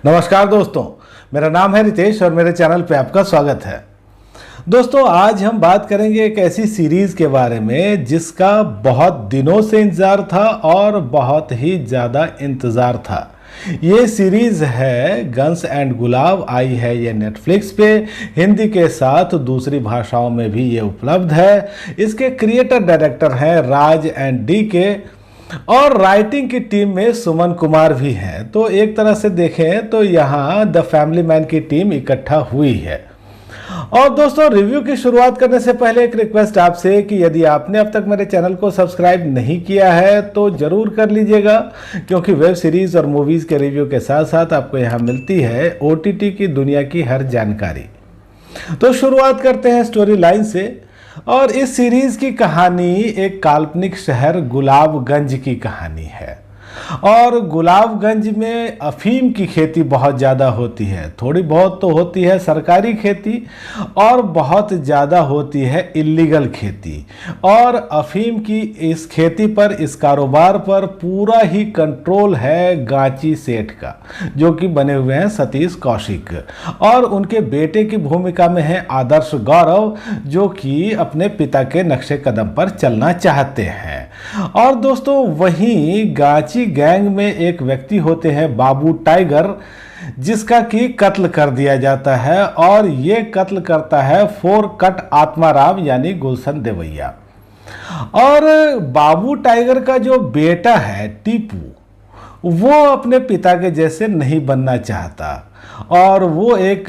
नमस्कार दोस्तों, मेरा नाम है रितेश और मेरे चैनल पे आपका स्वागत है। दोस्तों, आज हम बात करेंगे एक ऐसी सीरीज़ के बारे में जिसका बहुत दिनों से इंतज़ार था और बहुत ही ज़्यादा इंतज़ार था। ये सीरीज़ है गन्स एंड गुलाब। आई है ये नेटफ्लिक्स पे, हिंदी के साथ दूसरी भाषाओं में भी ये उपलब्ध है। इसके क्रिएटर डायरेक्टर हैं राज एंड डी के और राइटिंग की टीम में सुमन कुमार भी हैं। तो एक तरह से देखें तो यहाँ द फैमिली मैन की टीम इकट्ठा हुई है। और दोस्तों, रिव्यू की शुरुआत करने से पहले एक रिक्वेस्ट आपसे कि यदि आपने अब तक मेरे चैनल को सब्सक्राइब नहीं किया है तो ज़रूर कर लीजिएगा, क्योंकि वेब सीरीज़ और मूवीज़ के रिव्यू के साथ साथ आपको यहाँ मिलती है OTT की दुनिया की हर जानकारी। तो शुरुआत करते हैं स्टोरी लाइन से। और इस सीरीज की कहानी एक काल्पनिक शहर गुलाबगंज की कहानी है। और गुलाबगंज में अफीम की खेती बहुत ज़्यादा होती है। थोड़ी बहुत तो होती है सरकारी खेती और बहुत ज़्यादा होती है इल्लीगल खेती। और अफीम की इस खेती पर, इस कारोबार पर पूरा ही कंट्रोल है गांची सेठ का, जो कि बने हुए हैं सतीश कौशिक। और उनके बेटे की भूमिका में है आदर्श गौरव, जो कि अपने पिता के नक्शे कदम पर चलना चाहते हैं। और दोस्तों, वहीं गांची गैंग में एक व्यक्ति होते हैं बाबू टाइगर, जिसका कि कत्ल कर दिया जाता है। और ये कत्ल करता है 4 कट आत्माराम यानी गुलशन देवैया। और बाबू टाइगर का जो बेटा है टीपू, वो अपने पिता के जैसे नहीं बनना चाहता और वो एक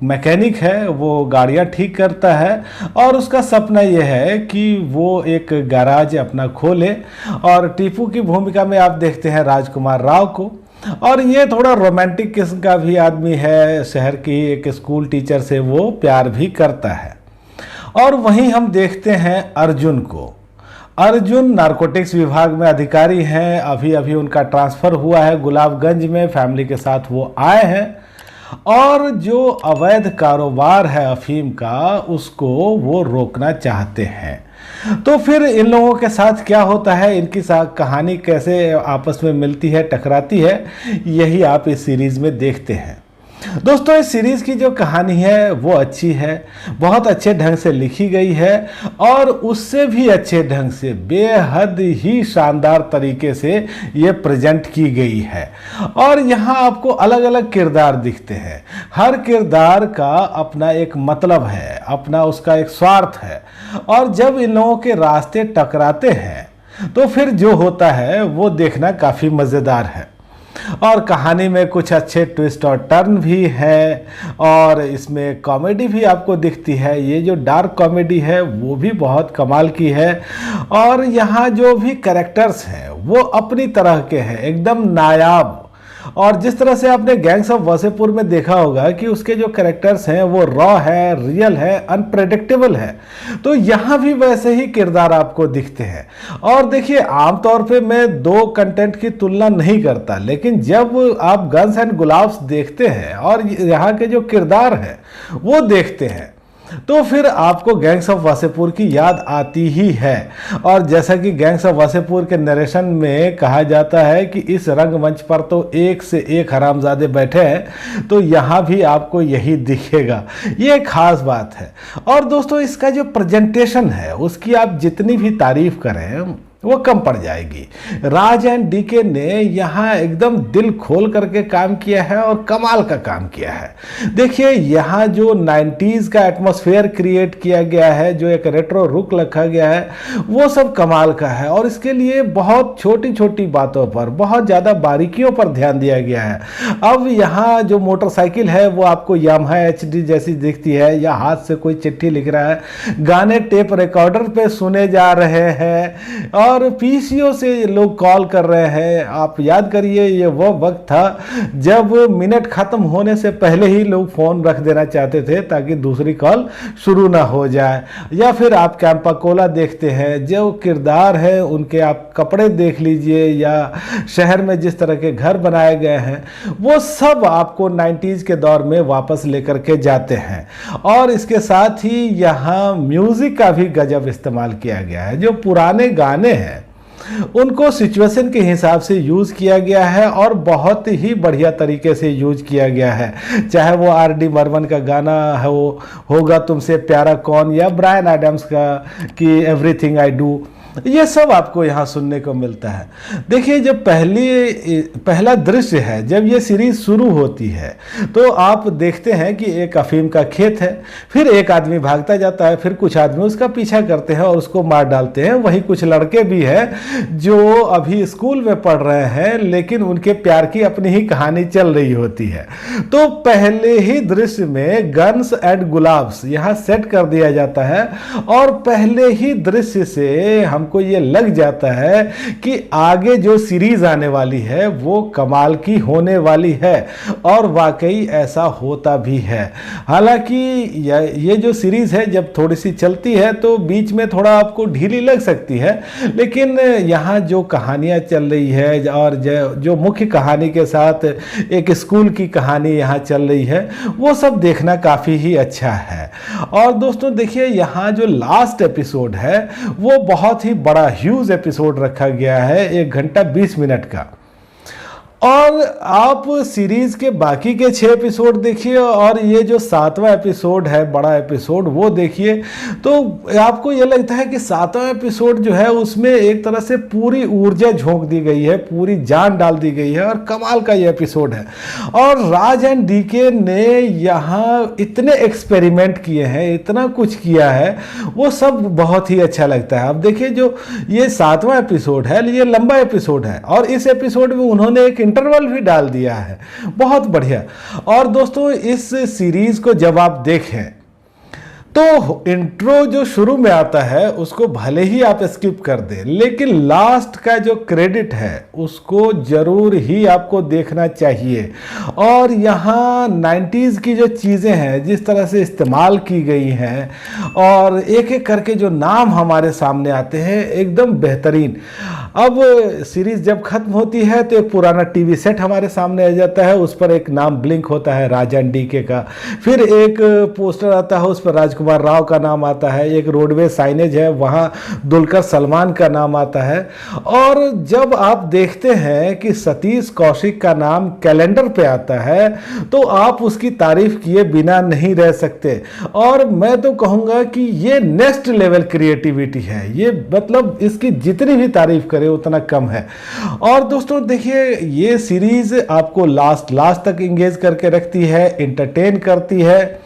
मैकेनिक है, वो गाड़ियाँ ठीक करता है। और उसका सपना ये है कि वो एक गैराज अपना खोले। और टीपू की भूमिका में आप देखते हैं राजकुमार राव को। और ये थोड़ा रोमांटिक किस्म का भी आदमी है, शहर की एक स्कूल टीचर से वो प्यार भी करता है। और वहीं हम देखते हैं अर्जुन को। अर्जुन नारकोटिक्स विभाग में अधिकारी हैं। अभी अभी उनका ट्रांसफ़र हुआ है गुलाबगंज में, फैमिली के साथ वो आए हैं। और जो अवैध कारोबार है अफीम का, उसको वो रोकना चाहते हैं। तो फिर इन लोगों के साथ क्या होता है, इनकी कहानी कैसे आपस में मिलती है, टकराती है, यही आप इस सीरीज़ में देखते हैं। दोस्तों, इस सीरीज़ की जो कहानी है वो अच्छी है, बहुत अच्छे ढंग से लिखी गई है। और उससे भी अच्छे ढंग से, बेहद ही शानदार तरीके से ये प्रेजेंट की गई है। और यहाँ आपको अलग अलग किरदार दिखते हैं। हर किरदार का अपना एक मतलब है, अपना उसका एक स्वार्थ है। और जब इन लोगों के रास्ते टकराते हैं तो फिर जो होता है वो देखना काफ़ी मज़ेदार है। और कहानी में कुछ अच्छे ट्विस्ट और टर्न भी है। और इसमें कॉमेडी भी आपको दिखती है। ये जो डार्क कॉमेडी है वो भी बहुत कमाल की है। और यहाँ जो भी कैरेक्टर्स हैं वो अपनी तरह के हैं, एकदम नायाब। और जिस तरह से आपने गैंग्स ऑफ वासेपुर में देखा होगा कि उसके जो कैरेक्टर्स हैं वो रॉ है, रियल है, अनप्रेडिक्टेबल है, तो यहाँ भी वैसे ही किरदार आपको दिखते हैं। और देखिए, आमतौर पे मैं 2 कंटेंट की तुलना नहीं करता, लेकिन जब आप गन्स एंड गुलाब्स देखते हैं और यहाँ के जो किरदार हैं वो देखते हैं, तो फिर आपको गैंग्स ऑफ वासेपुर की याद आती ही है। और जैसा कि गैंग्स ऑफ वासेपुर के नरेशन में कहा जाता है कि इस रंगमंच पर तो एक से एक हरामजादे बैठे हैं, तो यहाँ भी आपको यही दिखेगा। ये खास बात है। और दोस्तों, इसका जो प्रेजेंटेशन है उसकी आप जितनी भी तारीफ करें वो कम पड़ जाएगी। राज एंड डीके ने यहाँ एकदम दिल खोल करके काम किया है और कमाल का काम किया है। देखिए, यहाँ जो 90s का एटमॉस्फेयर क्रिएट किया गया है, जो एक रेट्रो रुक रखा गया है, वो सब कमाल का है। और इसके लिए बहुत छोटी छोटी बातों पर, बहुत ज़्यादा बारीकियों पर ध्यान दिया गया है। अब यहाँ जो मोटरसाइकिल है वो आपको यामाहा HD जैसी दिखती है, या हाथ से कोई चिट्ठी लिख रहा है। गाने टेप रिकॉर्डर पे सुने जा रहे हैं और PCO से लोग कॉल कर रहे हैं। आप याद करिए, ये वो वक्त था जब मिनट खत्म होने से पहले ही लोग फ़ोन रख देना चाहते थे ताकि दूसरी कॉल शुरू ना हो जाए। या फिर आप कैंपा कोला देखते हैं, जो किरदार है उनके आप कपड़े देख लीजिए, या शहर में जिस तरह के घर बनाए गए हैं, वो सब आपको 90s के दौर में वापस लेकर के जाते हैं। और इसके साथ ही यहाँ म्यूज़िक का भी गजब इस्तेमाल किया गया है। जो पुराने गाने हैं उनको सिचुएशन के हिसाब से यूज़ किया गया है और बहुत ही बढ़िया तरीके से यूज किया गया है। चाहे वो R.D. बर्मन का गाना है, वो होगा तुमसे प्यारा कौन, या ब्रायन एडम्स का कि एवरीथिंग आई डू, ये सब आपको यहाँ सुनने को मिलता है। देखिए, जब पहला दृश्य है, जब ये सीरीज शुरू होती है तो आप देखते हैं कि एक अफीम का खेत है, फिर एक आदमी भागता जाता है, फिर कुछ आदमी उसका पीछा करते हैं और उसको मार डालते हैं। वहीं कुछ लड़के भी हैं जो अभी स्कूल में पढ़ रहे हैं, लेकिन उनके प्यार की अपनी ही कहानी चल रही होती है। तो पहले ही दृश्य में गन्स एंड गुलाब्स यहाँ सेट कर दिया जाता है और पहले ही दृश्य से हम को ये लग जाता है कि आगे जो सीरीज आने वाली है वो कमाल की होने वाली है, और वाकई ऐसा होता भी है। हालांकि ये जो सीरीज है जब थोड़ी सी चलती है तो बीच में थोड़ा आपको ढीली लग सकती है, लेकिन यहाँ जो कहानियाँ चल रही है और जो मुख्य कहानी के साथ एक स्कूल की कहानी यहाँ चल रही है, वो सब देखना काफ़ी ही अच्छा है। और दोस्तों देखिए, यहाँ जो लास्ट एपिसोड है वो बहुत ही बड़ा ह्यूज एपिसोड रखा गया है, 1 घंटा 20 मिनट का। और आप सीरीज के बाकी के 6 एपिसोड देखिए और ये जो 7वां एपिसोड है, बड़ा एपिसोड, वो देखिए, तो आपको ये लगता है कि 7वां एपिसोड जो है उसमें एक तरह से पूरी ऊर्जा झोंक दी गई है, पूरी जान डाल दी गई है और कमाल का ये एपिसोड है। और राज एंड डीके ने यहाँ इतने एक्सपेरिमेंट किए हैं, इतना कुछ किया है, वो सब बहुत ही अच्छा लगता है। अब देखिए, जो ये 7वां एपिसोड है, ये लंबा एपिसोड है और इस एपिसोड में उन्होंने एक इंटरवल भी डाल दिया है, बहुत बढ़िया। और दोस्तों, इस सीरीज को जब आप देखें तो इंट्रो जो शुरू में आता है उसको भले ही आप स्किप कर दें, लेकिन लास्ट का जो क्रेडिट है उसको जरूर ही आपको देखना चाहिए। और यहाँ 90s की जो चीज़ें हैं जिस तरह से इस्तेमाल की गई हैं और एक एक करके जो नाम हमारे सामने आते हैं, एकदम बेहतरीन। अब सीरीज जब खत्म होती है तो एक पुराना टीवी सेट हमारे सामने आ जाता है, उस पर एक नाम ब्लिंक होता है, राज एंड डीके का। फिर एक पोस्टर आता है, उस पर राजकुमार राव का नाम आता है। एक रोडवे साइनेज है, वहाँ दुलकर सलमान का नाम आता है। और जब आप देखते हैं कि सतीश कौशिक का नाम कैलेंडर पे आता है तो आप उसकी तारीफ किए बिना नहीं रह सकते। और मैं तो कहूँगा कि ये नेक्स्ट लेवल क्रिएटिविटी है, ये मतलब इसकी जितनी भी तारीफ करें उतना कम है। और दोस्तों देखिए, ये सीरीज आपको लास्ट तक इंगेज करके रखती है, इंटरटेन करती है,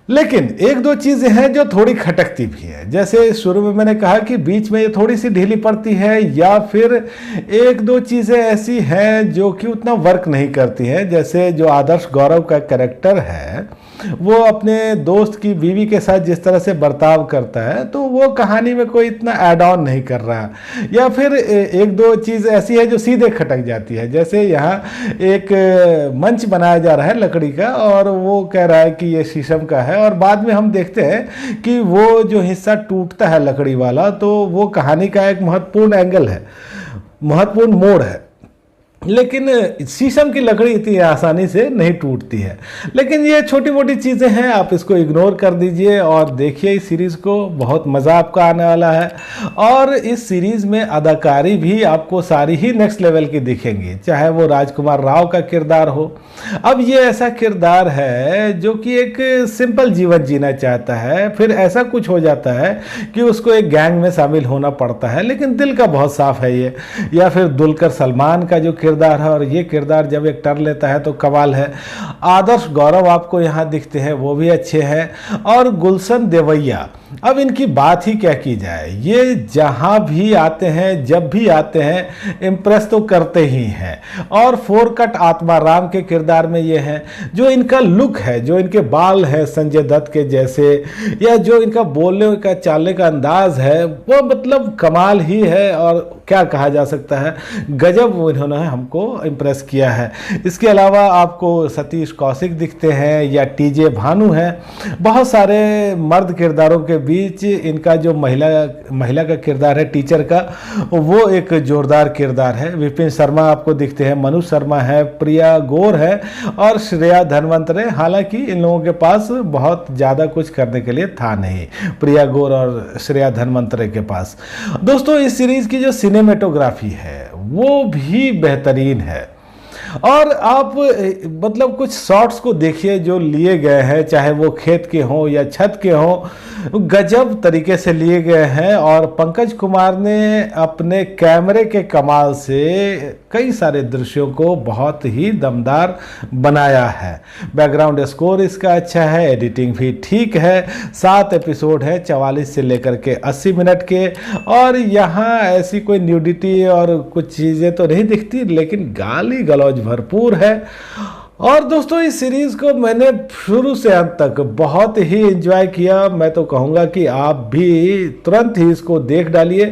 लेकिन एक दो चीज़ें हैं जो थोड़ी खटकती भी है। जैसे शुरू में मैंने कहा कि बीच में ये थोड़ी सी ढीली पड़ती है, या फिर एक दो चीज़ें ऐसी हैं जो कि उतना वर्क नहीं करती हैं। जैसे जो आदर्श गौरव का कैरेक्टर है वो अपने दोस्त की बीवी के साथ जिस तरह से बर्ताव करता है, तो वो कहानी में कोई इतना ऐड ऑन नहीं कर रहा। या फिर एक दो चीज़ ऐसी है जो सीधे खटक जाती है। जैसे यहाँ एक मंच बनाया जा रहा है लकड़ी का और वो कह रहा है कि ये शीशम का है, और बाद में हम देखते हैं कि वो जो हिस्सा टूटता है लकड़ी वाला, तो वो कहानी का एक महत्वपूर्ण एंगल है, महत्वपूर्ण मोड़ है। लेकिन शीशम की लकड़ी इतनी आसानी से नहीं टूटती है। लेकिन ये छोटी मोटी चीज़ें हैं, आप इसको इग्नोर कर दीजिए और देखिए इस सीरीज़ को, बहुत मज़ा आपका आने वाला है। और इस सीरीज़ में अदाकारी भी आपको सारी ही नेक्स्ट लेवल की दिखेंगी, चाहे वो राजकुमार राव का किरदार हो। अब ये ऐसा किरदार है जो कि एक सिंपल जीवन जीना चाहता है, फिर ऐसा कुछ हो जाता है कि उसको एक गैंग में शामिल होना पड़ता है, लेकिन दिल का बहुत साफ है ये। या फिर दुलकर सलमान का जो किरदार है, और ये किरदार जब एक कर लेता है तो कमाल है। आदर्श गौरव आपको यहाँ दिखते हैं, वो भी अच्छे हैं। और गुलशन देवैया, अब इनकी बात ही क्या की जाए, ये जहाँ भी आते हैं, जब भी आते हैं, इम्प्रेस तो करते ही हैं। और 4 कट आत्माराम के किरदार में ये हैं, जो इनका लुक है, जो इनके बाल हैं संजय दत्त के जैसे, या जो इनका बोलने का चालने का अंदाज है, वो मतलब कमाल ही है। और क्या कहा जा सकता है, गजब इन्होंने हमको इम्प्रेस किया है। इसके अलावा आपको सतीश कौशिक दिखते हैं या टीजे भानु हैं। बहुत सारे मर्द किरदारों के बीच इनका जो महिला का किरदार है टीचर का, वो एक जोरदार किरदार है। विपिन शर्मा आपको दिखते हैं, मनु शर्मा है, प्रिया गौर है और श्रेया धनवंतरे। हालांकि इन लोगों के पास बहुत ज़्यादा कुछ करने के लिए था नहीं, प्रिया गौर और श्रेया धनवंतरे के पास। दोस्तों इस सीरीज की जो सिनेमेटोग्राफी है वो भी बेहतरीन है और आप मतलब कुछ शॉट्स को देखिए जो लिए गए हैं, चाहे वो खेत के हों या छत के हों, गजब तरीके से लिए गए हैं। और पंकज कुमार ने अपने कैमरे के कमाल से कई सारे दृश्यों को बहुत ही दमदार बनाया है। बैकग्राउंड स्कोर इसका अच्छा है, एडिटिंग भी ठीक है। 7 एपिसोड है 44 से लेकर के 80 मिनट के, और यहाँ ऐसी कोई न्यूडिटी और कुछ चीज़ें तो नहीं दिखती, लेकिन गाली गलौज भरपूर है। और दोस्तों इस सीरीज़ को मैंने शुरू से अंत तक बहुत ही एंजॉय किया। मैं तो कहूँगा कि आप भी तुरंत ही इसको देख डालिए,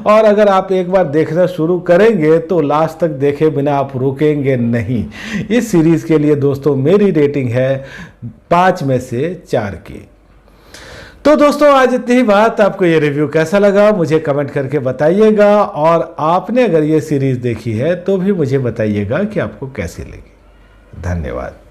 और अगर आप एक बार देखना शुरू करेंगे तो लास्ट तक देखे बिना आप रुकेंगे नहीं। इस सीरीज़ के लिए दोस्तों मेरी रेटिंग है 5 में से 4 की। तो दोस्तों आज इतनी ही बात। आपको ये रिव्यू कैसा लगा मुझे कमेंट करके बताइएगा, और आपने अगर ये सीरीज़ देखी है तो भी मुझे बताइएगा कि आपको कैसी लगी। धन्यवाद।